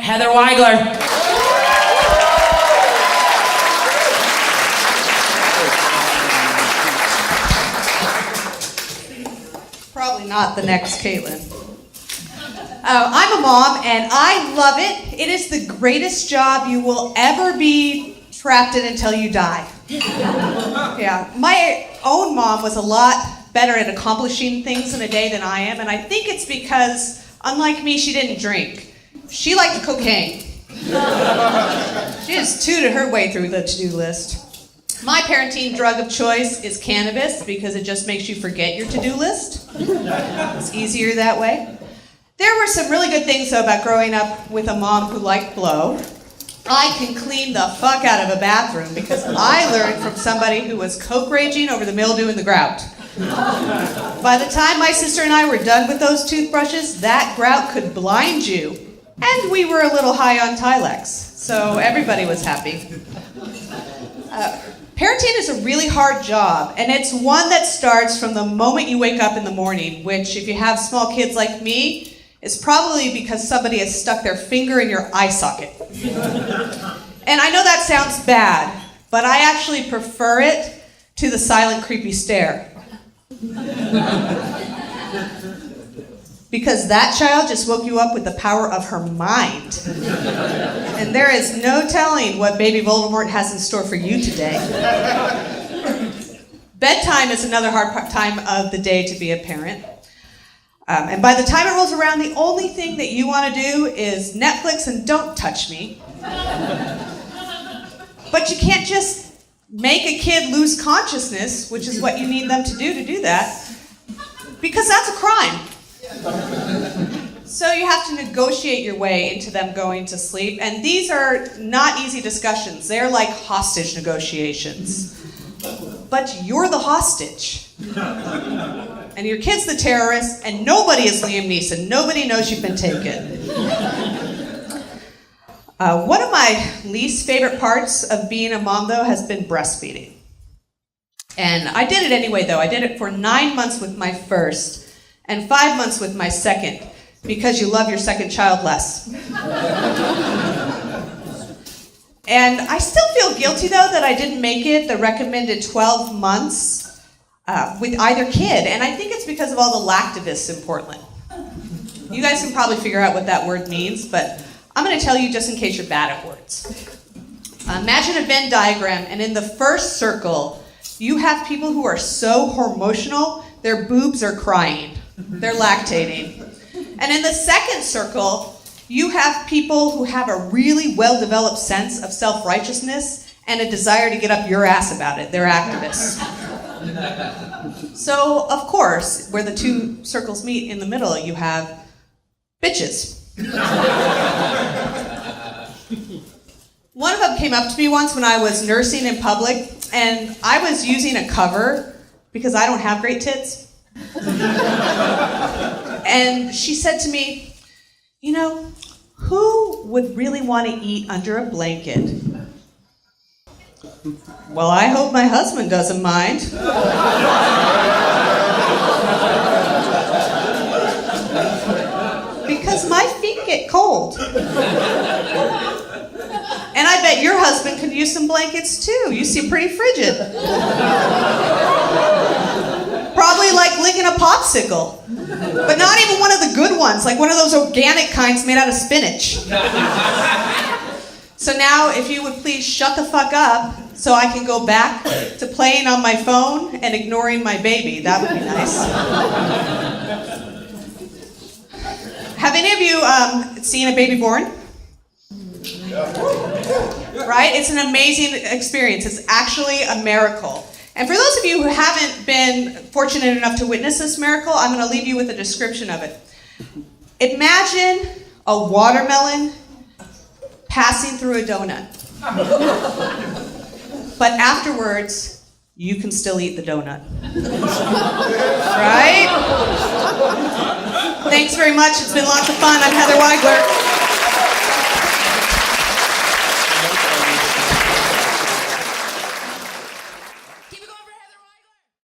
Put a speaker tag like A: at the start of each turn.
A: Heather Weigler.
B: Probably not the next Caitlin. I'm a mom, and I love it. It is the greatest job you will ever be trapped in until you die. Yeah, my own mom was a lot better at accomplishing things in a day than I am, and I think it's because, unlike me, she didn't drink. She liked cocaine. She just tooted her way through the to-do list. My parenting drug of choice is cannabis because it just makes you forget your to-do list. It's easier that way. There were some really good things, though, about growing up with a mom who liked blow. I can clean the fuck out of a bathroom because I learned from somebody who was coke raging over the mildew and the grout. By the time my sister and I were done with those toothbrushes, that grout could blind you. And we were a little high on Tilex, so everybody was happy. Parenting is a really hard job, and it's one that starts from the moment you wake up in the morning, which, if you have small kids like me, is probably because somebody has stuck their finger in your eye socket. And I know that sounds bad, but I actually prefer it to the silent, creepy stare. Because that child just woke you up with the power of her mind. And there is no telling what baby Voldemort has in store for you today. Bedtime is another hard time of the day to be a parent. And by the time it rolls around, the only thing that you want to do is Netflix and don't touch me. But you can't just make a kid lose consciousness, which is what you need them to do that, because that's a crime. So you have to negotiate your way into them going to sleep, and these are not easy discussions. They're like hostage negotiations. But you're the hostage. And your kid's the terrorist, and nobody is Liam Neeson. Nobody knows you've been taken. One of my least favorite parts of being a mom, though, has been breastfeeding. And I did it anyway, though. I did it for 9 months with my first and 5 months with my second, because you love your second child less. And I still feel guilty, though, that I didn't make it the recommended 12 months with either kid, and I think it's because of all the lactivists in Portland. You guys can probably figure out what that word means, but I'm going to tell you just in case you're bad at words. Imagine a Venn diagram, and in the first circle, you have people who are so hormotional, their boobs are crying. They're lactating. And in the second circle, you have people who have a really well-developed sense of self-righteousness and a desire to get up your ass about it. They're activists. So, of course, where the two circles meet in the middle, you have bitches. One of them came up to me once when I was nursing in public, and I was using a cover because I don't have great tits. And she said to me, you know, who would really want to eat under a blanket? Well, I hope my husband doesn't mind. Because my feet get cold. And I bet your husband could use some blankets too. You seem pretty frigid. Probably like licking a popsicle. But not even one of the good ones, like one of those organic kinds made out of spinach. So now, if you would please shut the fuck up so I can go back to playing on my phone and ignoring my baby. That would be nice. Have any of you seen a baby born? Right? It's an amazing experience. It's actually a miracle. And for those of you who haven't been fortunate enough to witness this miracle, I'm going to leave you with a description of it. Imagine a watermelon passing through a donut. But afterwards, you can still eat the donut. Right? Thanks very much. It's been lots of fun. I'm Heather Weigler.